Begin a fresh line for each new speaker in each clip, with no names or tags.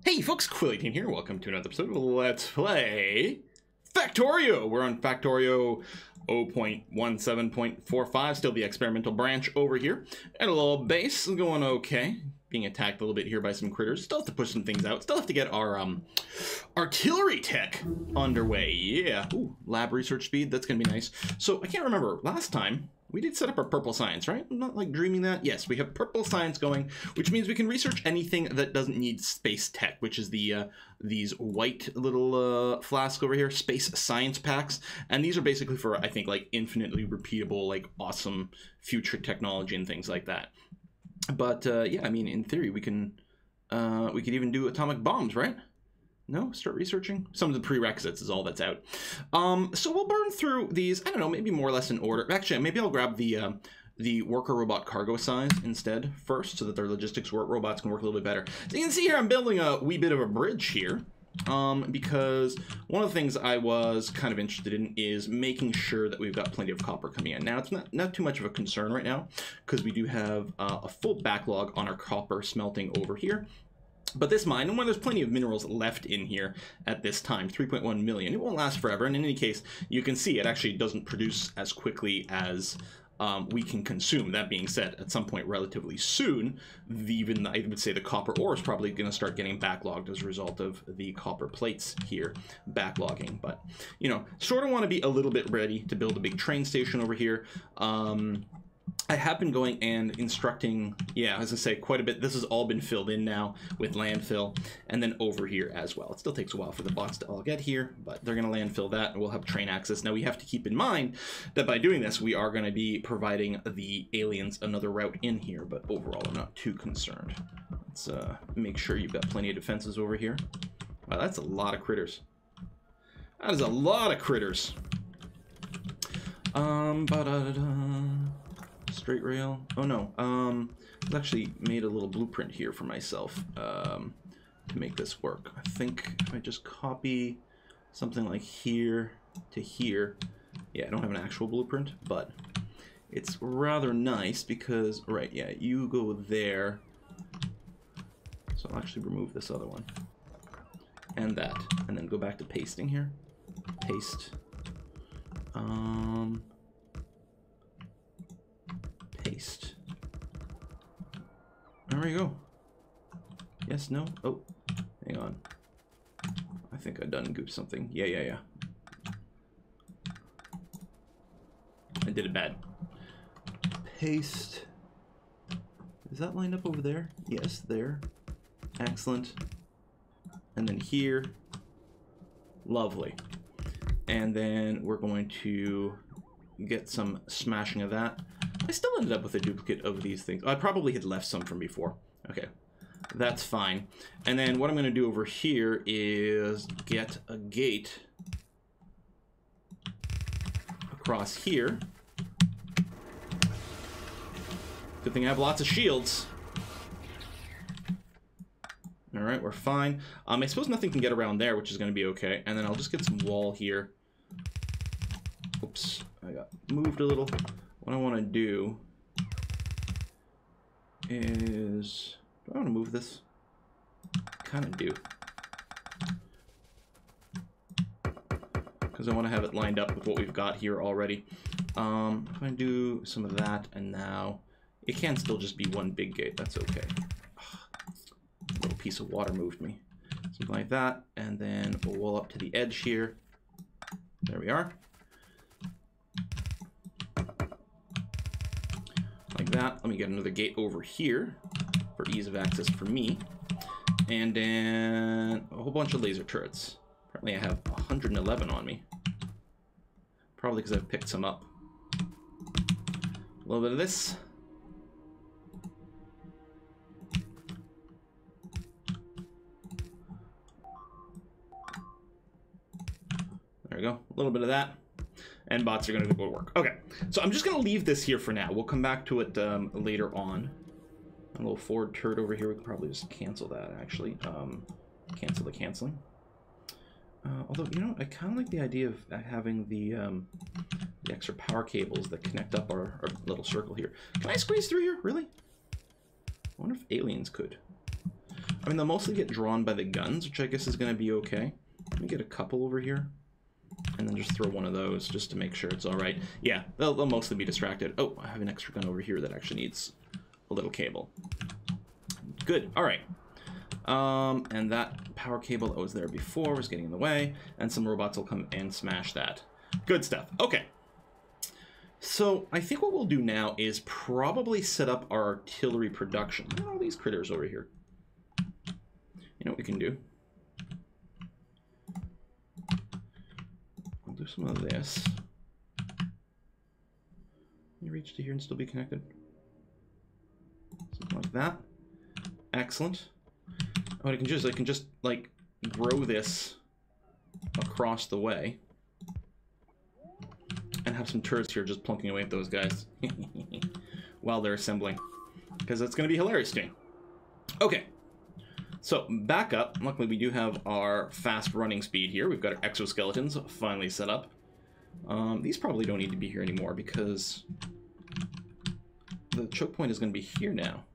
Hey folks, Quillian here. Welcome to another episode of Let's Play Factorio. We're on Factorio 0.17.45, still the experimental branch over here. And a little base is going okay. Being attacked a little bit here by some critters. Still have to push some things out. Still have to get our artillery tech underway. Yeah. Ooh, lab research speed. That's going to be nice. So I can't remember. Last time we did set up our purple science, right? I'm not like dreaming that. Yes, we have purple science going, which means we can research anything that doesn't need space tech, which is the these white little flasks over here, space science packs. And these are basically for, I think, like infinitely repeatable, like awesome future technology and things like that. But yeah, I mean, in theory, we could even do atomic bombs, right? No, start researching. Some of the prerequisites is all that's out. So we'll burn through these. I don't know, maybe more or less in order. Actually, maybe I'll grab the worker robot cargo size instead first, so that their logistics robots can work a little bit better. So you can see here, I'm building a wee bit of a bridge here. Because one of the things I was kind of interested in is making sure that we've got plenty of copper coming in. Now, it's not too much of a concern right now, because we do have a full backlog on our copper smelting over here. But this mine, and when there's plenty of minerals left in here at this time, 3.1 million, it won't last forever. And in any case, you can see it actually doesn't produce as quickly as we can consume. That being said, at some point relatively soon, even I would say the copper ore is probably going to start getting backlogged as a result of the copper plates here backlogging. But, you know, sort of want to be a little bit ready to build a big train station over here. I have been going and instructing, yeah, as I say, quite a bit. This has all been filled in now with landfill, and then over here as well. It still takes a while for the bots to all get here, but they're going to landfill that, and we'll have train access. Now, we have to keep in mind that by doing this, we are going to be providing the aliens another route in here, but overall, I'm not too concerned. Let's make sure you've got plenty of defenses over here. Wow, that's a lot of critters. That is a lot of critters. Straight rail. Oh no. I've actually made a little blueprint here for myself to make this work. I think if I just copy something like here to here. Yeah, I don't have an actual blueprint, but it's rather nice because, right, yeah, you go there. So I'll actually remove this other one. And that. And then go back to pasting here. Paste. Paste. There we go. Yes, no? Oh, hang on. I think I done goofed something. Yeah. I did it bad. Paste. Is that lined up over there? Yes, there. Excellent. And then here. Lovely. And then we're going to get some smashing of that. I still ended up with a duplicate of these things. I probably had left some from before. Okay, that's fine. And then what I'm going to do over here is get a gate across here. Good thing I have lots of shields. All right, we're fine. I suppose nothing can get around there, which is going to be okay. And then I'll just get some wall here. Oops, I got moved a little. What I want to do is, do I want to move this? Kind of do. Because I want to have it lined up with what we've got here already. I'm going to do some of that, and now it can still just be one big gate. That's okay. A little piece of water moved me. Something like that, and then we'll wall up to the edge here. There we are. Like that. Let me get another gate over here for ease of access for me. And then a whole bunch of laser turrets. Apparently I have 111 on me. Probably because I've picked some up. A little bit of this. There we go. A little bit of that. And bots are going to go to work. Okay, so I'm just going to leave this here for now. We'll come back to it later on. A little forward turret over here. We can probably just cancel that, actually. Cancel the canceling. Although, you know, I kind of like the idea of having the extra power cables that connect up our little circle here. Can I squeeze through here? Really? I wonder if aliens could. mean, they'll mostly get drawn by the guns, which I guess is going to be okay. Let me get a couple over here. And then just throw one of those just to make sure it's all right. Yeah, they'll mostly be distracted. Oh, I have an extra gun over here that actually needs a little cable. Good, all right. And that power cable that was there before was getting in the way, and some robots will come and smash that. Good stuff. Okay. So I think what we'll do now is probably set up our artillery production. Look at all these critters over here. You know what we can do? We'll do some of this. Can you reach to here and still be connected? Something like that. Excellent. Oh, I can just like grow this across the way and have some turrets here just plunking away at those guys while they're assembling, because that's going to be hilarious to me. Okay, so back up. Luckily, we do have our fast running speed here. We've got our exoskeletons finally set up. These probably don't need to be here anymore because the choke point is going to be here now.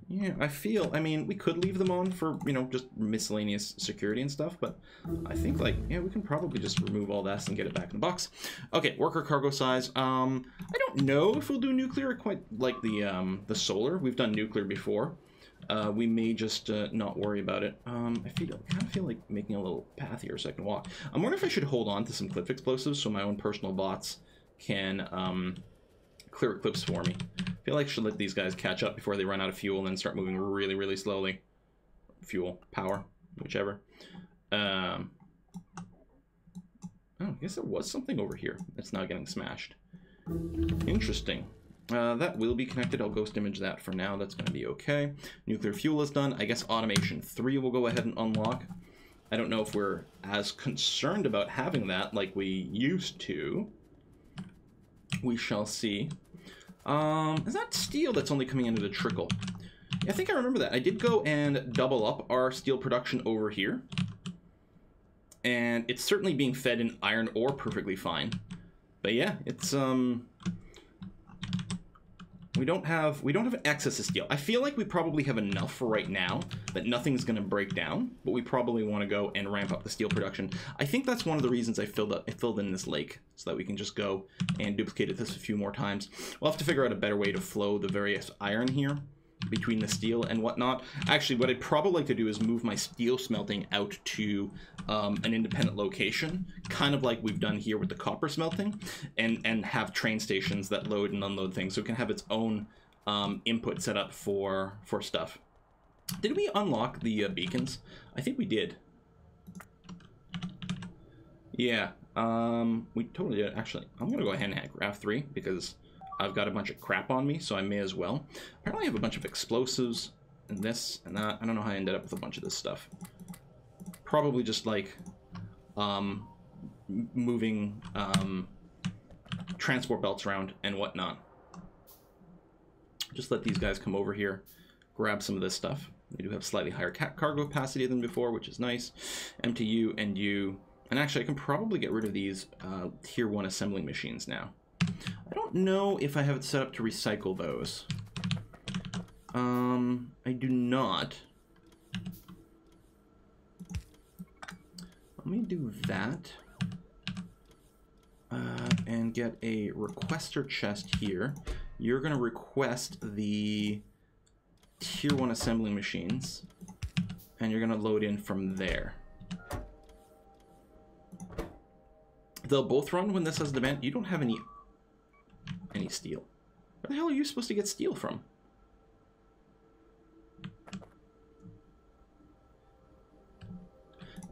Yeah, I mean, we could leave them on for, you know, just miscellaneous security and stuff, but I think, like, yeah, we can probably just remove all this and get it back in the box. Okay, worker cargo size. I don't know if we'll do nuclear quite like the solar. We've done nuclear before. We may just not worry about it. I kind of feel like making a little path here so I can walk. I'm wondering if I should hold on to some cliff explosives so my own personal bots can clear cliffs for me. I feel like I should let these guys catch up before they run out of fuel and then start moving really, really slowly. Fuel, power, whichever. Oh, I guess there was something over here that's now getting smashed. Interesting. That will be connected. I'll ghost image that for now. That's going to be okay. Nuclear fuel is done. I guess automation 3 will go ahead and unlock. I don't know if we're as concerned about having that like we used to. We shall see. Is that steel that's only coming into the trickle? Yeah, I think I remember that. I did go and double up our steel production over here. And it's certainly being fed in iron ore perfectly fine. But yeah, it's we don't have excess of steel. I feel like we probably have enough for right now that nothing's going to break down, but we probably want to go and ramp up the steel production. I think that's one of the reasons I filled in this lake, so that we can just go and duplicate this a few more times. We'll have to figure out a better way to flow the various iron here between the steel and whatnot. Actually, what I'd probably like to do is move my steel smelting out to an independent location, kind of like we've done here with the copper smelting, and have train stations that load and unload things, so it can have its own input set up for stuff. Did we unlock the beacons? I think we did. Yeah, we totally did. Actually, I'm gonna go ahead and graph 3 because I've got a bunch of crap on me, so I may as well. Apparently I have a bunch of explosives and this and that. I don't know how I ended up with a bunch of this stuff. Probably just like moving transport belts around and whatnot. Just let these guys come over here, grab some of this stuff. They do have slightly higher cargo capacity than before, which is nice. MTU and U. And actually I can probably get rid of these tier 1 assembling machines now. I don't know if I have it set up to recycle those. I do not. Let me do that. And get a requester chest here. You're going to request the tier 1 assembling machines. And you're going to load in from there. They'll both run when this has demand. You don't have any steel. Where the hell are you supposed to get steel from?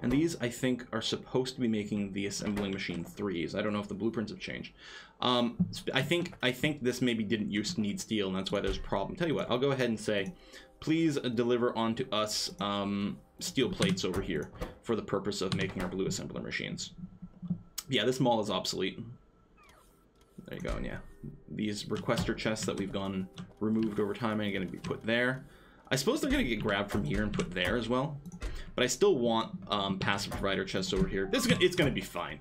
And these, I think, are supposed to be making the assembling machine 3s. I don't know if the blueprints have changed. I think this maybe didn't used to need steel, and that's why there's a problem. Tell you what, I'll go ahead and say, please deliver onto us steel plates over here for the purpose of making our blue assembler machines. Yeah, this mall is obsolete. There you go, and yeah. These requester chests that we've gone removed over time are going to be put there. I suppose they're going to get grabbed from here and put there as well. But I still want passive provider chests over here. It's going to be fine.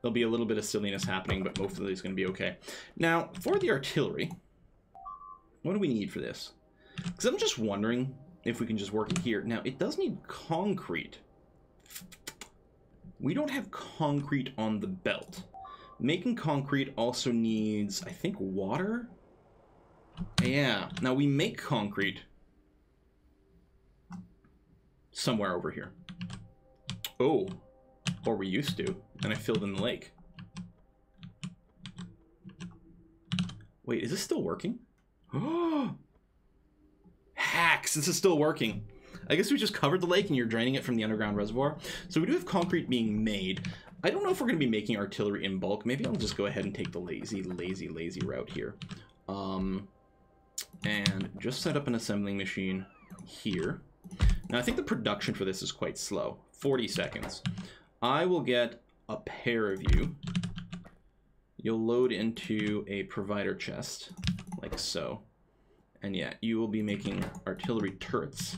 There'll be a little bit of silliness happening, but most of it is going to be okay. Now, for the artillery, what do we need for this? Because I'm just wondering, if we can just work it here. Now, it does need concrete. We don't have concrete on the belt. Making concrete also needs, I think, water? Yeah. Now, we make concrete somewhere over here. Oh. Or we used to. And I filled in the lake. Wait, is this still working? Oh! Hacks! This is still working. I guess we just covered the lake and you're draining it from the underground reservoir. So we do have concrete being made. I don't know if we're going to be making artillery in bulk. Maybe I'll just go ahead and take the lazy route here. And just set up an assembling machine here. Now, I think the production for this is quite slow. 40 seconds. I will get a pair of you. You'll load into a provider chest, like so. And yeah, you will be making artillery turrets.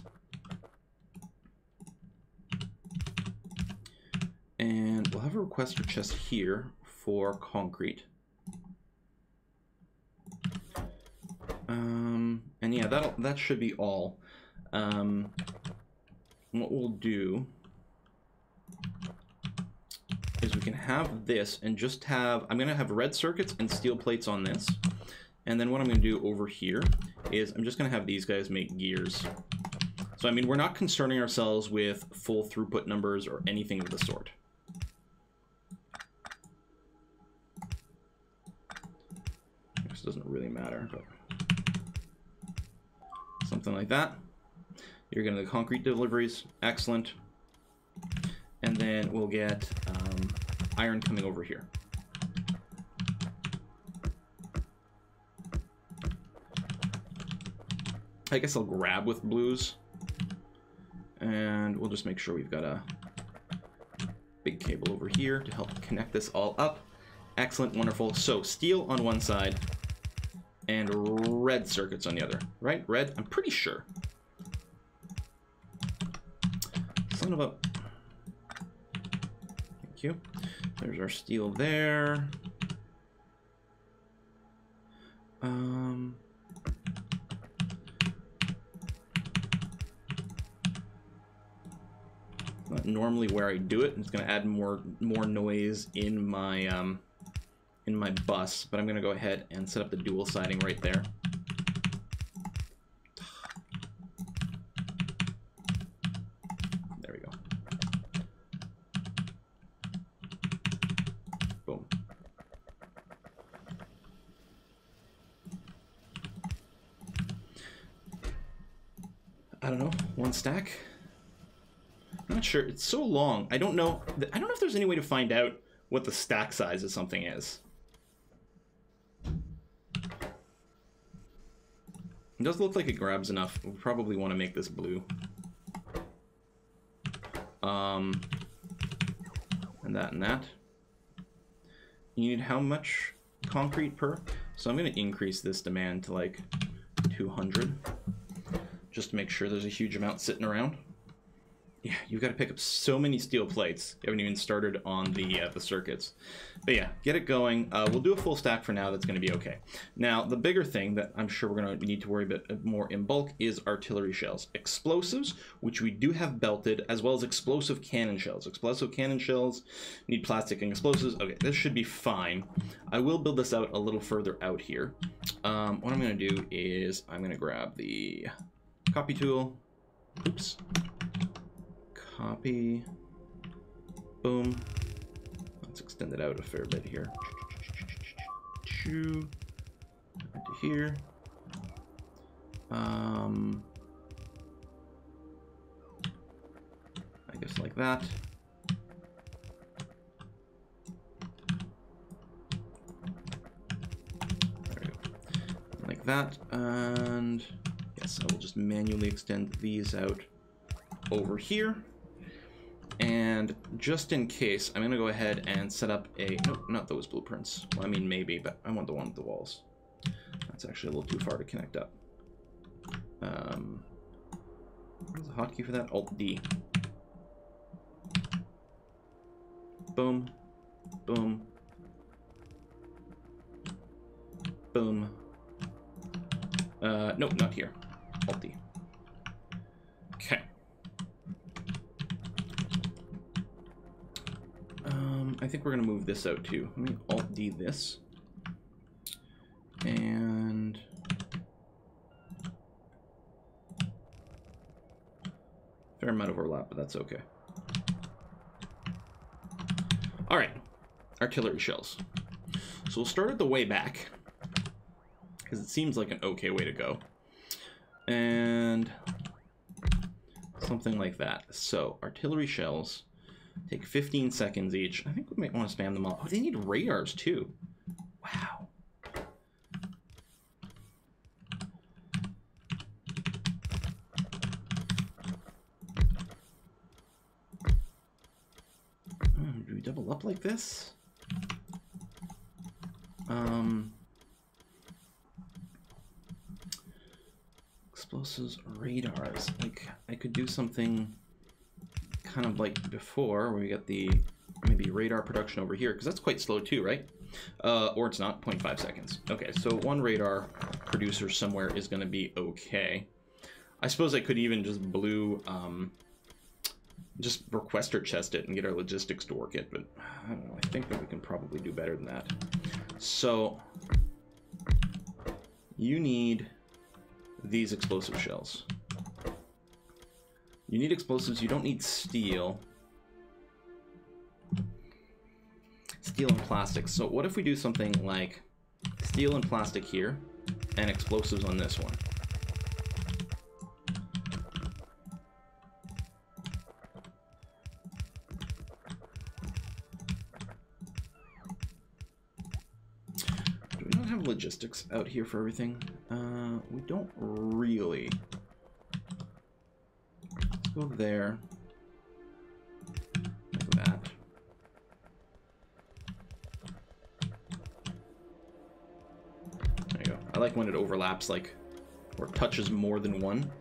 And we'll have a requester chest here for concrete. And yeah, that should be all. What we'll do is we can have this and just have, I'm gonna have red circuits and steel plates on this. And then what I'm gonna do over here is I'm just gonna have these guys make gears. So I mean, we're not concerning ourselves with full throughput numbers or anything of the sort. This doesn't really matter, but something like that. You're getting the concrete deliveries, excellent. And then we'll get iron coming over here. I guess I'll grab with blues. And we'll just make sure we've got a big cable over here to help connect this all up. Excellent, wonderful. So steel on one side and red circuits on the other, right? Red, I'm pretty sure. Son of a... Thank you. There's our steel there. Not normally where I do it. It's going to add more noise in my bus, but I'm going to go ahead and set up the dual siding right there. There we go. Boom. I don't know, one stack. I'm not sure. It's so long. I don't know if there's any way to find out what the stack size of something is. It does look like it grabs enough. We probably want to make this blue. And that and that. You need how much concrete per? So I'm going to increase this demand to like 200. Just to make sure there's a huge amount sitting around. Yeah, you've got to pick up so many steel plates. You haven't even started on the circuits. But yeah, get it going. We'll do a full stack for now. That's going to be okay. Now, the bigger thing that I'm sure we're going to need to worry a bit more in bulk is artillery shells. Explosives, which we do have belted, as well as explosive cannon shells. Explosive cannon shells need plastic and explosives. Okay, this should be fine. I will build this out a little further out here. What I'm going to do is I'm going to grab the copy tool. Oops. Copy. Boom. Let's extend it out a fair bit here. Into here. I guess like that. There we go. Like that. And yes, I will just manually extend these out over here. And just in case, I'm going to go ahead and set up a... Nope, not those blueprints. Well, I mean, maybe, but I want the one with the walls. That's actually a little too far to connect up. What's the hotkey for that? Alt-D. Boom. Boom. Boom. Nope, not here. Alt-D. I think we're going to move this out too. Let me Alt-D this. And... fair amount of overlap, but that's okay. Alright. Artillery shells. So we'll start at the way back, because it seems like an okay way to go. And something like that. So, artillery shells take 15 seconds each. I think we might want to spam them all. Oh, they need radars too. Wow. Do we double up like this? Explosives, radars. Like, I could do something kind of like before, where we get the maybe radar production over here, because that's quite slow too, right? Or it's not, 0.5 seconds. Okay, so one radar producer somewhere is going to be okay. I suppose I could even just just request or chest it and get our logistics to work it, but I don't know, I think that we can probably do better than that. So, you need these explosive shells. You need explosives, you don't need steel. Steel and plastic. So what if we do something like steel and plastic here, and explosives on this one? Do we not have logistics out here for everything? We don't really. Let's go there. Like that. There you go. I like when it overlaps, like, or touches more than one.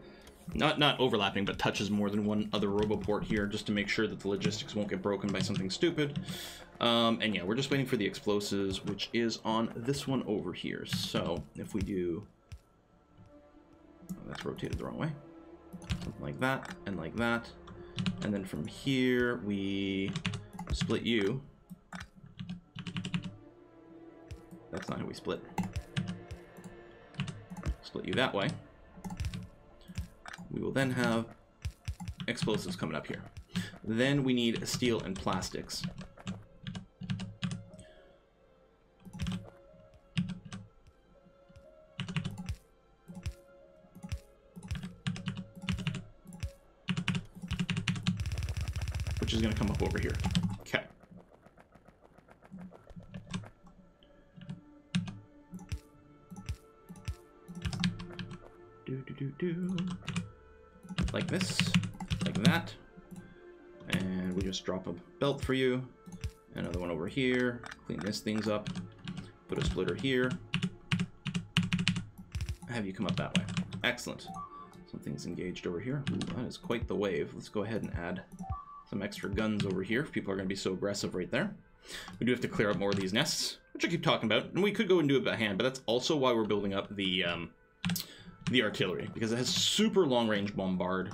Not overlapping, but touches more than one other roboport here, just to make sure that the logistics won't get broken by something stupid. And yeah, we're just waiting for the explosives, which is on this one over here. So if we do... oh, that's rotated the wrong way. Something like that, and like that. And then from here, we split you. That's not how we split. Split you that way. We will then have explosives coming up here. Then we need steel and plastics. Which is going to come up over here. Okay. Like this, like that, and we just drop a belt for you. Another one over here. Clean this things up. Put a splitter here. Have you come up that way. Excellent. Something's engaged over here. Ooh, that is quite the wave. Let's go ahead and add some extra guns over here if people are going to be so aggressive right there. We do have to clear up more of these nests, which I keep talking about, and we could go and do it by hand, but that's also why we're building up the artillery, because it has super long-range bombard,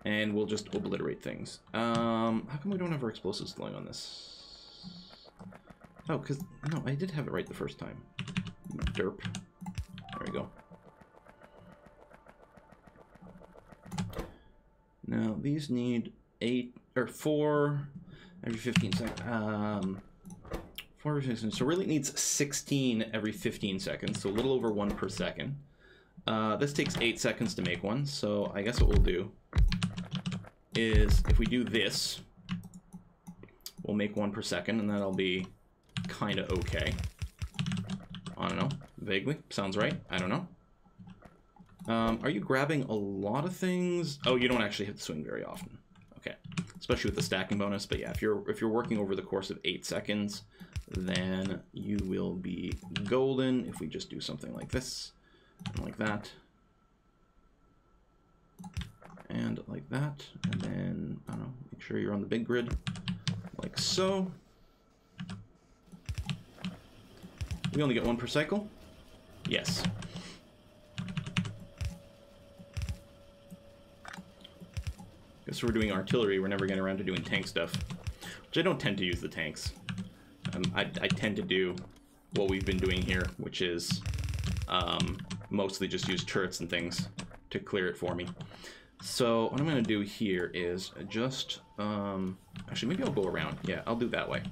and we'll just obliterate things. How come we don't have our explosives flowing on this? Oh, because, no, I did have it right the first time. Derp. There we go. Now, these need 4 every 15 seconds. 4 every 15 seconds. So really it needs 16 every 15 seconds, so a little over 1 per second. This takes 8 seconds to make one, so I guess what we'll do is, if we do this, we'll make 1 per second, and that'll be kind of okay. I don't know. Vaguely. Sounds right. I don't know. Are you grabbing a lot of things? Oh, you don't actually hit the swing very often. Okay. Especially with the stacking bonus. But yeah, if you're working over the course of 8 seconds, then you will be golden if we just do something like this. And like that. And like that. And then, I don't know, make sure you're on the big grid. Like so. We only get 1 per cycle? Yes. Guess we're doing artillery, we're never getting around to doing tank stuff. Which I don't tend to use the tanks. I tend to do what we've been doing here, which is mostly just use turrets and things to clear it for me. So what I'm going to do here is just... actually, maybe I'll go around. Yeah, I'll do it that way.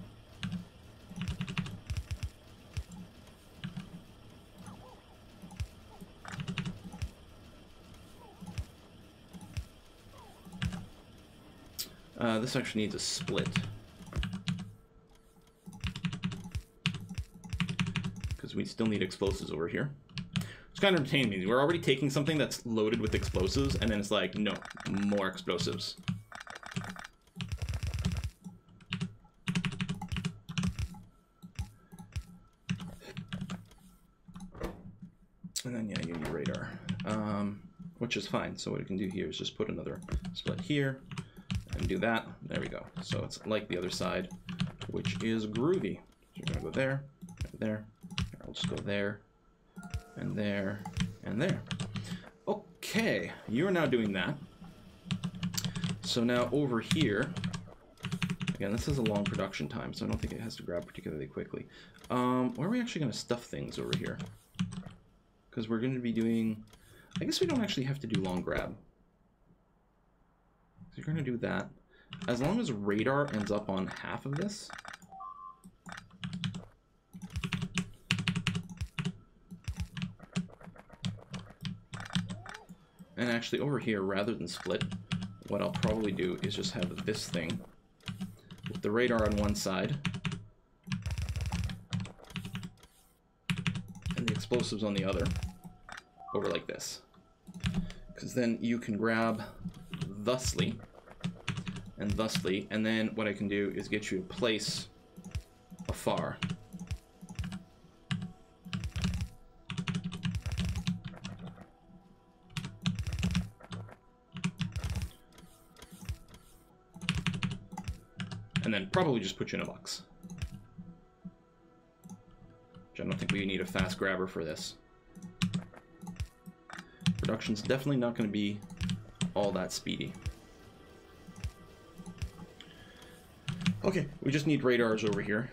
This actually needs a split. Because we still need explosives over here. It's kind of entertaining me. We're already taking something that's loaded with explosives, and then it's like, no, more explosives. And then, yeah, you need radar. Which is fine. So what we can do here is just put another split here. And do that. There we go. So it's like the other side, which is groovy. So we're gonna go there, there. I'll just go there, and there, and there. Okay, you are now doing that. So now over here, again, this is a long production time, so I don't think it has to grab particularly quickly. Where are we actually gonna stuff things over here? Because we're gonna be doing, I guess we don't actually have to do long grab. You're going to do that. As long as radar ends up on half of this. And actually over here, rather than split, what I'll probably do is just have this thing with the radar on one side and the explosives on the other, over like this. Because then you can grab thusly and thusly, and then what I can do is get you a place afar. And then probably just put you in a box. Which I don't think we need a fast grabber for this. Production's definitely not going to be all that speedy. Okay, we just need radars over here.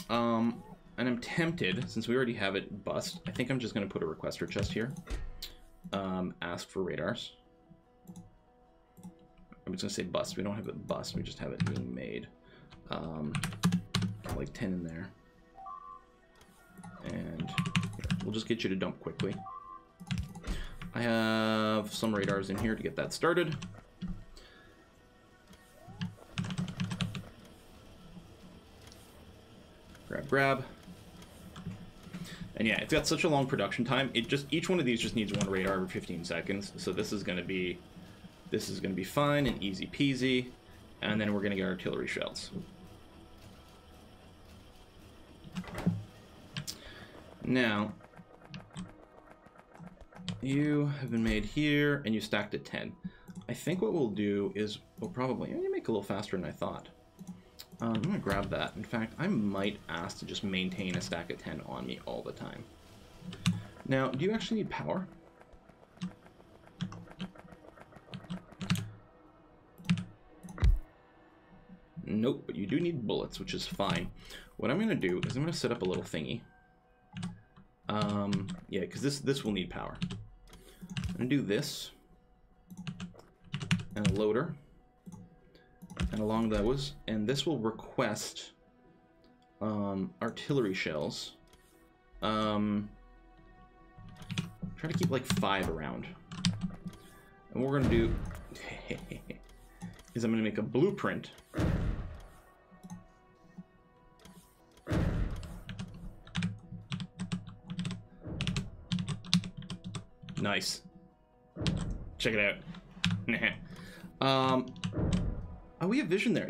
And I'm tempted, since we already have it bust, I think I'm just going to put a requester chest here. Ask for radars. I'm just going to say bust. We don't have it bust, we just have it being made. Like 10 in there. And here, we'll just get you to dump quickly. I have some radars in here to get that started. Grab. And yeah, it's got such a long production time. Each one of these just needs one radar every 15 seconds. So this is gonna be fine and easy peasy. And then we're gonna get artillery shells. Now, you have been made here and you stacked at 10. I think what we'll do is we'll probably make it a little faster than I thought. I'm gonna grab that. In fact, I might ask to just maintain a stack of 10 on me all the time. Now, do you actually need power? Nope, but you do need bullets, which is fine. What I'm gonna do is I'm gonna set up a little thingy. Yeah, because this will need power. I'm gonna do this and a loader. And along those, and this will request artillery shells. Try to keep like 5 around. And what we're gonna do is I'm gonna make a blueprint. Nice. Check it out. Oh, we have vision there.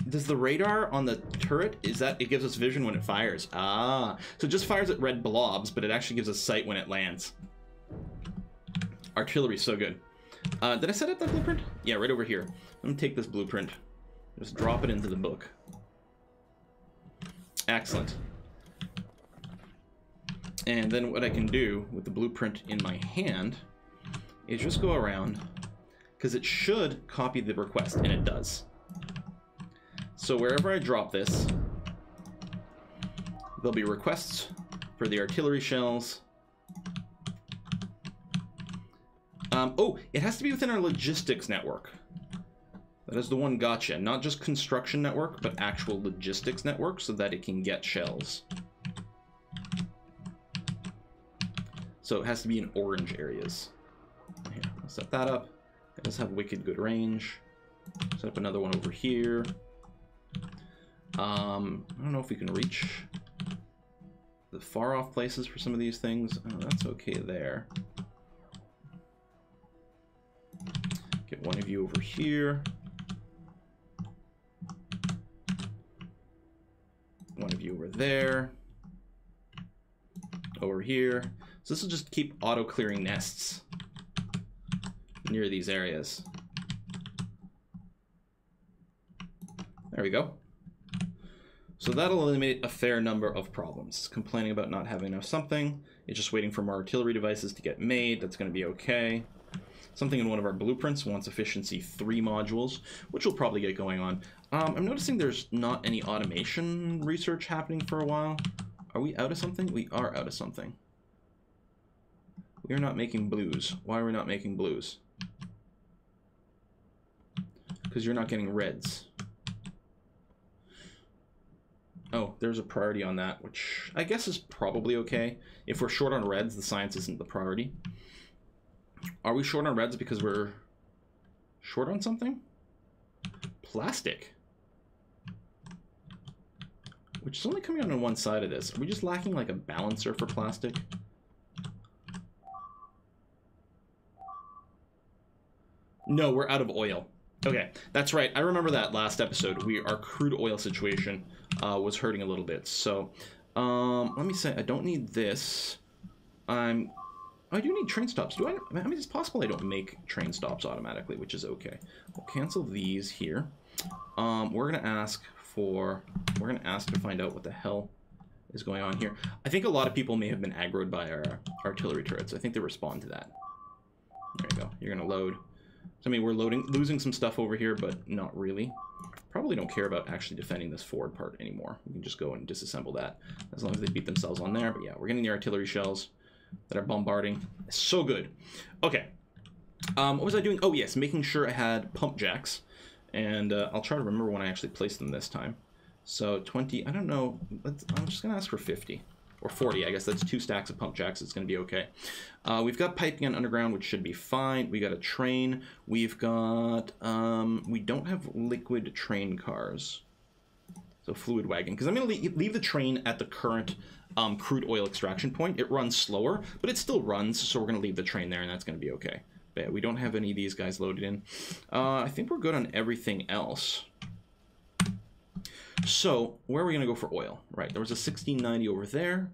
Does the radar on the turret, it gives us vision when it fires? Ah, so it just fires at red blobs, but it actually gives us sight when it lands. Artillery's so good. Did I set up that blueprint? Yeah, right over here. I'm gonna take this blueprint, just drop it into the book. Excellent. And then what I can do with the blueprint in my hand is just go around, because it should copy the request, and it does. So wherever I drop this, There'll be requests for the artillery shells. Oh, it has to be within our logistics network. That is the one gotcha. Not just construction network, but actual logistics network so that it can get shells. So it has to be in orange areas. Here, I'll set that up. It does have wicked good range. Set up another one over here. I don't know if we can reach the far off places for some of these things. Oh, that's okay there. Get one of you over here. One of you over there. Over here. So this will just keep auto-clearing nests near these areas. There we go. So that'll eliminate a fair number of problems. Complaining about not having enough something. It's just waiting for more artillery devices to get made. That's going to be okay. Something in one of our blueprints wants efficiency 3 modules, which will probably get going on. I'm noticing there's not any automation research happening for a while. Are we out of something? We are out of something. We are not making blues. Why are we not making blues? Because you're not getting reds. Oh, there's a priority on that, which I guess is probably okay. If we're short on reds, the science isn't the priority. Are we short on reds because we're short on something? Plastic. Which is only coming out on one side of this. Are we just lacking like a balancer for plastic? No, we're out of oil. Okay, that's right. I remember that last episode. Our crude oil situation was hurting a little bit. So, let me say, I don't need this. I do need train stops. I mean, it's possible I don't make train stops automatically, which is okay. We'll cancel these here. We're gonna ask to find out what the hell is going on here. I think a lot of people may have been aggroed by our artillery turrets. I think they respond to that. There you go. You're gonna load. So, I mean, we're losing some stuff over here, but not really. Probably don't care about actually defending this forward part anymore. We can just go and disassemble that as long as they beat themselves on there. But yeah, we're getting the artillery shells that are bombarding. It's so good. Okay. What was I doing? Oh, yes, making sure I had pump jacks. And I'll try to remember when I actually placed them this time. So 20, I don't know. I'm just going to ask for 50. Or 40, I guess that's 2 stacks of pump jacks. It's going to be okay. We've got piping and underground, which should be fine. We got a train. We've got, we don't have liquid train cars. So fluid wagon. Because I'm going to leave the train at the current crude oil extraction point. It runs slower, but it still runs. So we're going to leave the train there, and that's going to be okay. But yeah, we don't have any of these guys loaded in. I think we're good on everything else. So, where are we going to go for oil? Right, there was a 1690 over there.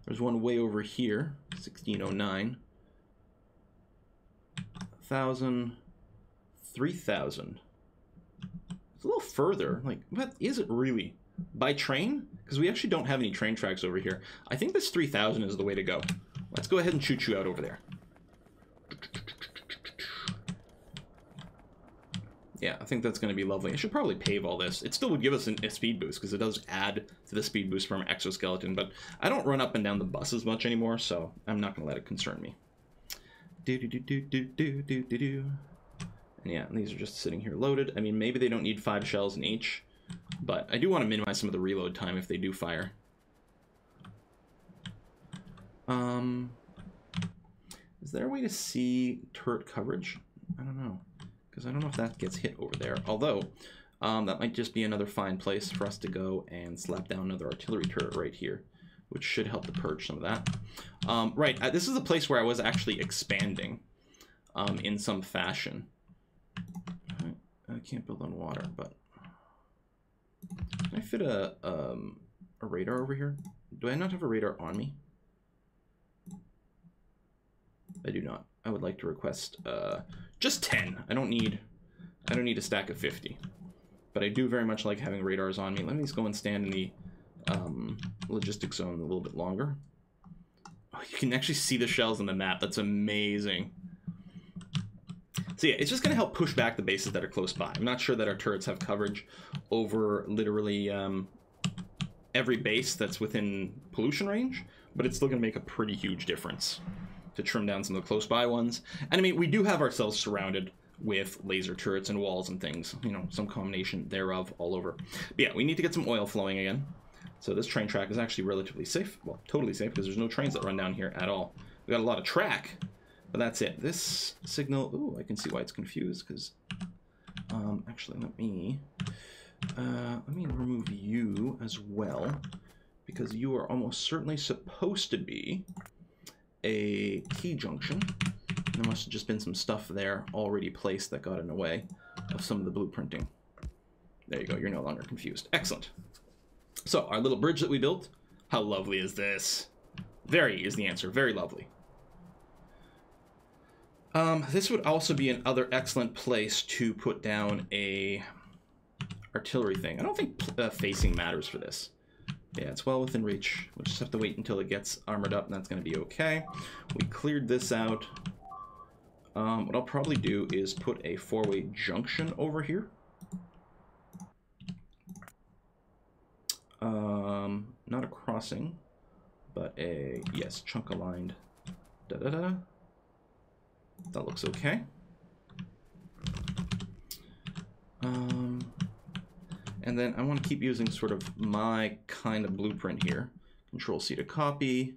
There's one way over here, 1609. 1,000, 3,000. It's a little further. Like, what is it really? By train? Because we actually don't have any train tracks over here. I think this 3,000 is the way to go. Let's go ahead and shoot you out over there. Yeah, I think that's going to be lovely. I should probably pave all this. It still would give us a speed boost, because it does add to the speed boost from exoskeleton, but I don't run up and down the bus as much anymore, so I'm not going to let it concern me. And yeah, these are just sitting here loaded. I mean, maybe they don't need 5 shells in each, but I do want to minimize some of the reload time if they do fire. Is there a way to see turret coverage? I don't know. Because I don't know if that gets hit over there. Although, that might just be another fine place for us to go and slap down another artillery turret right here, which should help to purge some of that. Right, this is a place where I was actually expanding in some fashion. I can't build on water, but... Can I fit a radar over here? Do I not have a radar on me? I do not. I would like to request just 10. I don't need a stack of 50. But I do very much like having radars on me. Let me just go and stand in the logistics zone a little bit longer. Oh, you can actually see the shells on the map. That's amazing. So yeah, it's just going to help push back the bases that are close by. I'm not sure that our turrets have coverage over literally every base that's within pollution range, but it's still going to make a pretty huge difference to trim down some of the close by ones. And I mean, we do have ourselves surrounded with laser turrets and walls and things, you know, some combination thereof all over. But yeah, we need to get some oil flowing again. So this train track is actually relatively safe. Well, totally safe, because there's no trains that run down here at all. We got a lot of track, but that's it. This signal, ooh, I can see why it's confused, because actually let me remove you as well, because you are almost certainly supposed to be a T-junction. There must have just been some stuff there already placed that got in the way of some of the blueprinting. There you go, you're no longer confused. Excellent. So, our little bridge that we built, how lovely is this? Very is the answer, very lovely. This would also be another excellent place to put down a artillery thing. I don't think facing matters for this. Yeah, it's well within reach. We'll just have to wait until it gets armored up, and that's going to be okay. We cleared this out. What I'll probably do is put a 4-way junction over here. Not a crossing, but a, yes, chunk aligned. Da-da-da. That looks okay. And then I want to keep using sort of my kind of blueprint here. Control-C to copy.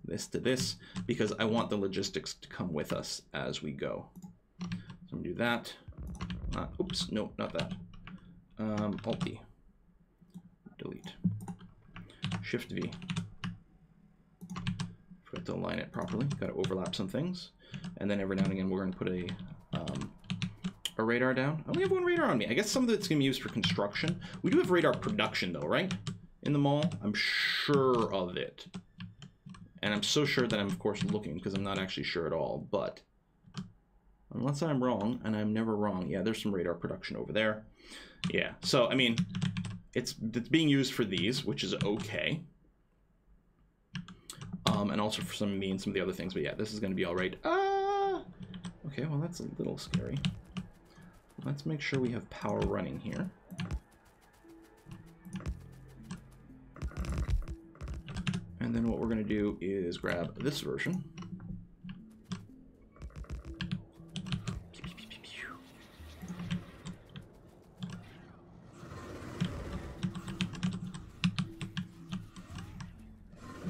This to this, because I want the logistics to come with us as we go. So I'm going to do that. Oops, no, not that. Alt-D. Delete. Shift-V. Forgot to align it properly. Got to overlap some things. And then every now and again we're going to put a radar down. I only have one radar on me. I guess some of it's going to be used for construction. We do have radar production though, right? In the mall? I'm sure of it. And I'm so sure that I'm, of course, looking, because I'm not actually sure at all. But unless I'm wrong, and I'm never wrong, yeah, there's some radar production over there. Yeah, so, I mean, it's being used for these, which is okay. And also for some of me and some of the other things. But yeah, this is going to be all right. Okay, well, that's a little scary. Let's make sure we have power running here. And then what we're going to do is grab this version.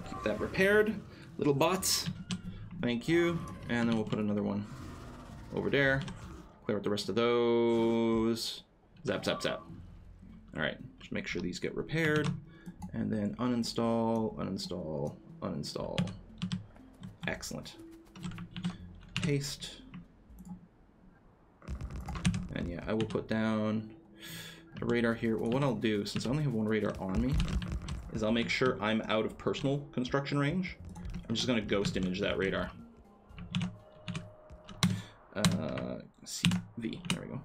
Keep that repaired. Little bots. Thank you. And then we'll put another one over there. Clear out the rest of those. Zap, zap, zap. All right. Just make sure these get repaired. And then uninstall, uninstall, uninstall. Excellent. Paste. And yeah, I will put down a radar here. Well, what I'll do, since I only have one radar on me, is I'll make sure I'm out of personal construction range. I'm just going to ghost image that radar. CV, there we go.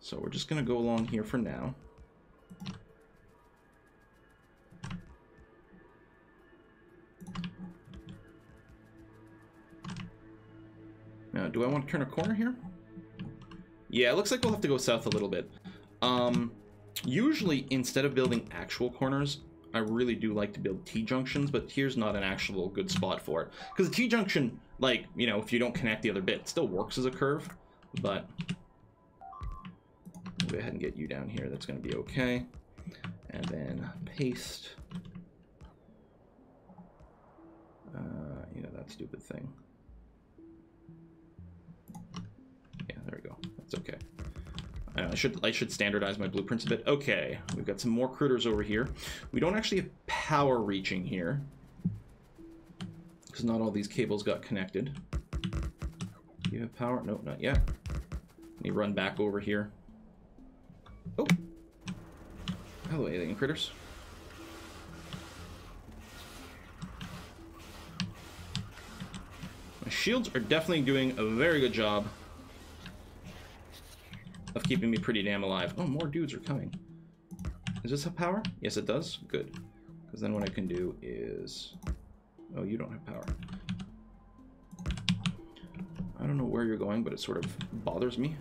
So we're just going to go along here for now. Now, do I want to turn a corner here? Yeah, it looks like we'll have to go south a little bit. Usually, instead of building actual corners, I really do like to build T-junctions, but here's not an actual good spot for it. Because a T-junction, like, you know, if you don't connect the other bit, it still works as a curve, but I'll go ahead and get you down here. That's going to be okay. And then paste. You know, that stupid thing. Yeah, there we go. That's okay. I should standardize my blueprints a bit. Okay, we've got some more critters over here. We don't actually have power reaching here, because not all these cables got connected. Do you have power? Nope, not yet. Let me run back over here. Oh! Hello, alien critters. My shields are definitely doing a very good job of keeping me pretty damn alive. Oh, more dudes are coming. Does this have power? Yes, it does. Good. Because then what I can do is... Oh, you don't have power. I don't know where you're going, but it sort of bothers me.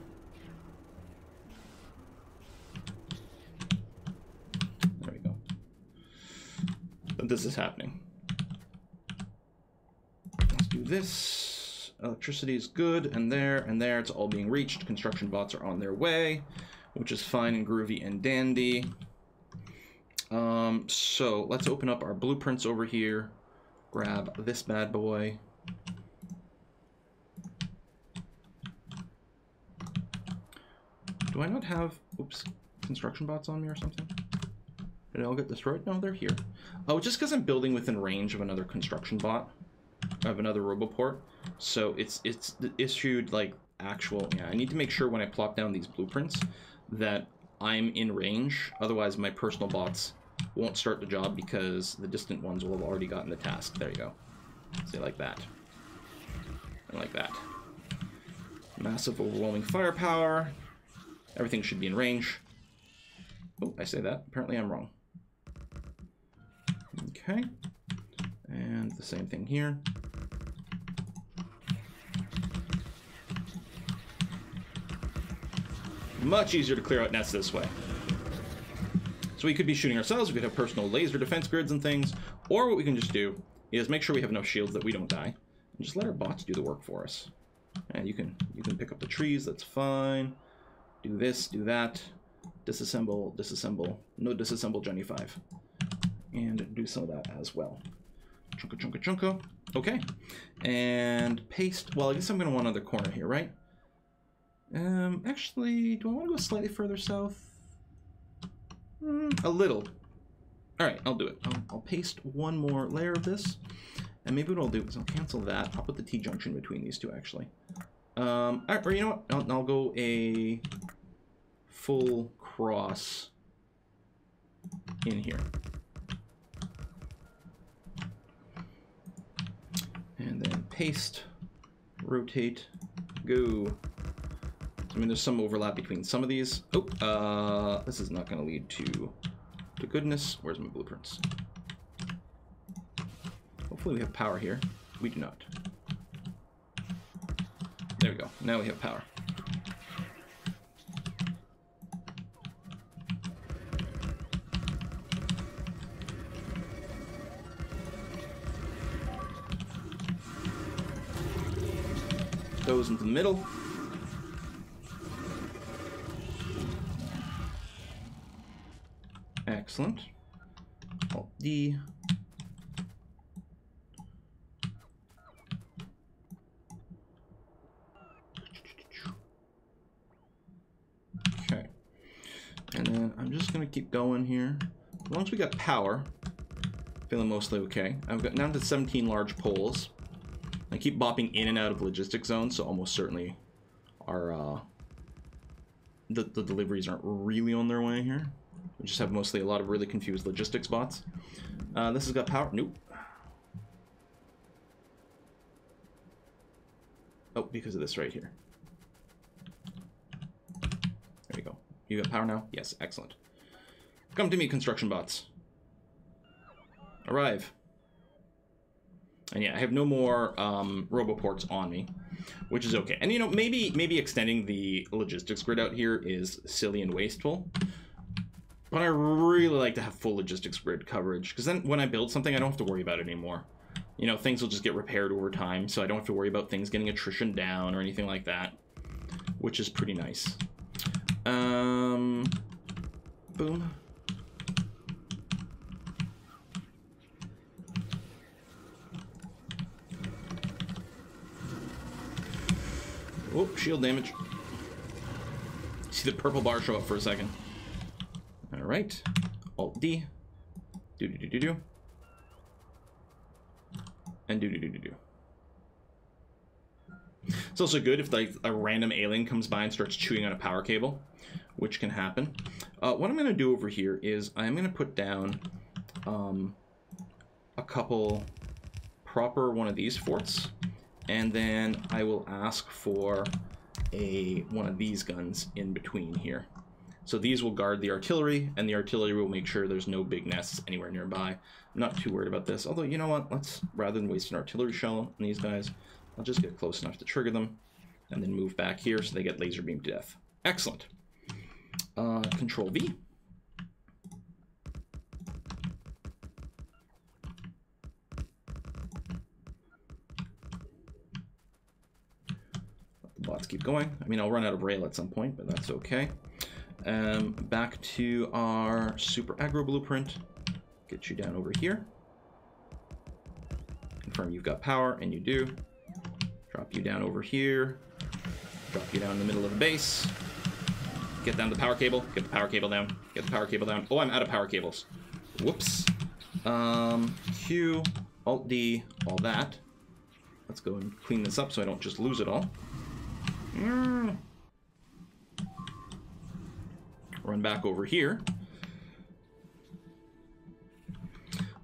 that this is happening. Let's do this. Electricity is good, and there, it's all being reached. Construction bots are on their way, which is fine and groovy and dandy. So let's open up our blueprints over here. Grab this bad boy. Do I not have, oops, construction bots on me or something? Did they all get destroyed? No, they're here. Oh, just because I'm building within range of another construction bot, of another roboport. So it's issued like actual, yeah, I need to make sure when I plop down these blueprints that I'm in range. Otherwise my personal bots won't start the job because the distant ones will have already gotten the task. There you go. Say like that. And like that. Massive overwhelming firepower. Everything should be in range. Oh, I say that. Apparently I'm wrong. Okay. And the same thing here. Much easier to clear out nests this way. So we could be shooting ourselves, we could have personal laser defense grids and things, or what we can just do is make sure we have enough shields that we don't die, and just let our bots do the work for us. And you can pick up the trees, that's fine. Do this, do that. Disassemble, disassemble. No disassemble Johnny 5. And do some of that as well. Chunka, chunka, chunka. Okay. And paste. Well, I guess I'm going to want another corner here, right? Actually, do I want to go slightly further south? A little. Alright, I'll do it. I'll paste one more layer of this. And maybe what I'll do is I'll cancel that. I'll put the T-junction between these two, actually. Or you know what? I'll go a full cross in here. And then paste, rotate, go. I mean, there's some overlap between some of these. Oh, this is not going to lead to goodness. Where's my blueprints? Hopefully we have power here. We do not. There we go. Now we have power. Goes into the middle. Excellent. Alt D. Okay. And then I'm just going to keep going here. Once we got power, feeling mostly okay. I've got down to 17 large poles. I keep bopping in and out of logistics zones, so almost certainly our the deliveries aren't really on their way here. We just have mostly a lot of really confused logistics bots. This has got power. Nope. Oh, because of this right here. There we go. You got power now? Yes, excellent. Come to me, construction bots. Arrive. And yeah, I have no more roboports on me, which is okay. And you know, maybe extending the logistics grid out here is silly and wasteful. But I really like to have full logistics grid coverage, because then when I build something, I don't have to worry about it anymore. You know, things will just get repaired over time, so I don't have to worry about things getting attrition down or anything like that, which is pretty nice. Boom. Oh, shield damage. See the purple bar show up for a second. Alright. Alt D. Do. And do. It's also good if like a random alien comes by and starts chewing on a power cable, which can happen. What I'm going to do over here is I'm going to put down a couple proper one of these forts, and then I will ask for one of these guns in between here. So these will guard the artillery, and the artillery will make sure there's no big nests anywhere nearby. I'm not too worried about this, although, you know what, let's, rather than waste an artillery shell on these guys, I'll just get close enough to trigger them, and then move back here so they get laser beam to death. Excellent. Control V. The bots keep going. I mean, I'll run out of rail at some point, but that's okay. Back to our super aggro blueprint. Get you down over here. Confirm you've got power, and you do. Drop you down over here. Drop you down in the middle of the base. Get down the power cable. Get the power cable down. Get the power cable down. Oh, I'm out of power cables. Whoops. Q, Alt D, all that. Let's go and clean this up so I don't just lose it all. Run back over here.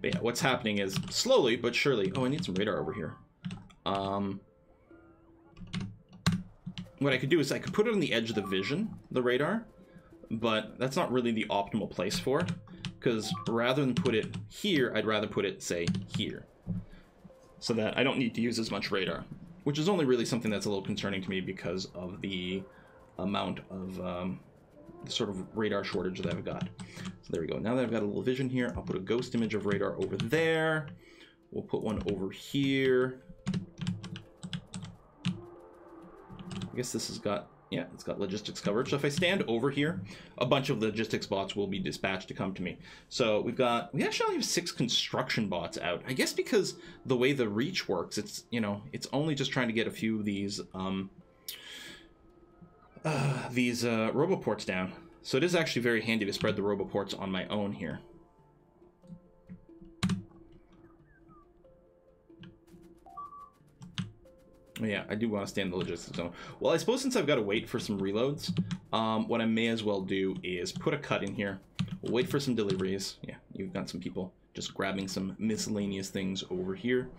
But yeah, what's happening is slowly but surely... Oh, I need some radar over here. What I could do is I could put it on the edge of the vision, the radar, but that's not really the optimal place for it, because rather than put it here, I'd rather put it, say, here, so that I don't need to use as much radar, which is only really something that's a little concerning to me because of the amount of the sort of radar shortage that I've got. So there we go. Now that I've got a little vision here, I'll put a ghost image of radar over there. We'll put one over here. I guess this has got, yeah, it's got logistics coverage. So if I stand over here, a bunch of logistics bots will be dispatched to come to me. So we actually only have 6 construction bots out. I guess because the way the reach works, it's, you know, it's only just trying to get a few of these roboports down. So it is actually very handy to spread the roboports on my own here. Yeah, I do want to stay in the logistics zone. Well, I suppose since I've got to wait for some reloads, what I may as well do is put a cut in here. We'll wait for some deliveries. Yeah, you've got some people just grabbing some miscellaneous things over here.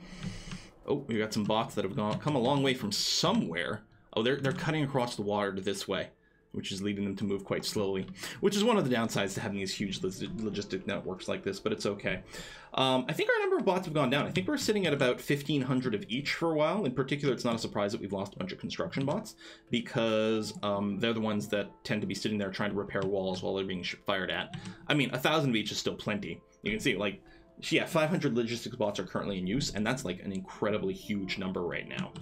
Oh, we've got some bots that have come a long way from somewhere. Oh, they're cutting across the water to this way, which is leading them to move quite slowly, which is one of the downsides to having these huge logistic networks like this, but it's okay. I think our number of bots have gone down. I think we're sitting at about 1,500 of each for a while. In particular, it's not a surprise that we've lost a bunch of construction bots, because they're the ones that tend to be sitting there trying to repair walls while they're being fired at. I mean, 1,000 of each is still plenty. You can see, like, yeah, 500 logistics bots are currently in use, and that's like an incredibly huge number right now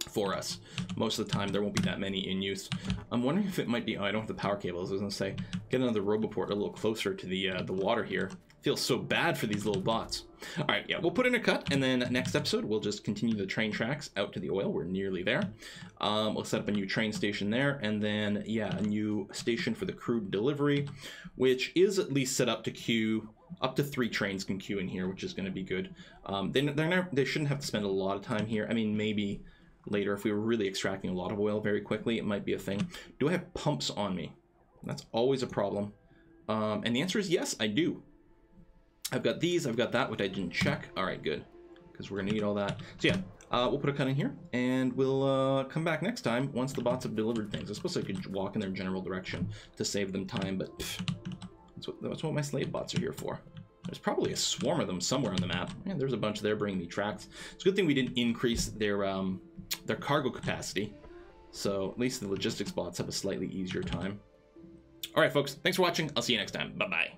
for us. Most of the time there won't be that many in use. I'm wondering if it might be, oh, I don't have the power cables. I was gonna say, get another roboport a little closer to the water here. Feels so bad for these little bots. All right, yeah, we'll put in a cut, and then next episode we'll just continue the train tracks out to the oil. We're nearly there. We'll set up a new train station there, and then, yeah, a new station for the crude delivery, which is at least set up to queue. Up to 3 trains can queue in here, which is going to be good. They shouldn't have to spend a lot of time here. I mean, maybe later, if we were really extracting a lot of oil very quickly, it might be a thing. Do I have pumps on me? That's always a problem. And the answer is yes, I do. I've got these, I've got that, which I didn't check. All right, good, because we're gonna need all that. So yeah, we'll put a cut in here, and we'll come back next time once the bots have delivered things. I suppose I could walk in their general direction to save them time, but pff, that's what my slave bots are here for. There's probably a swarm of them somewhere on the map. Yeah, there's a bunch there bringing me tracks. It's a good thing we didn't increase their cargo capacity, so at least the logistics bots have a slightly easier time. All right, folks, thanks for watching. I'll see you next time. Bye-bye.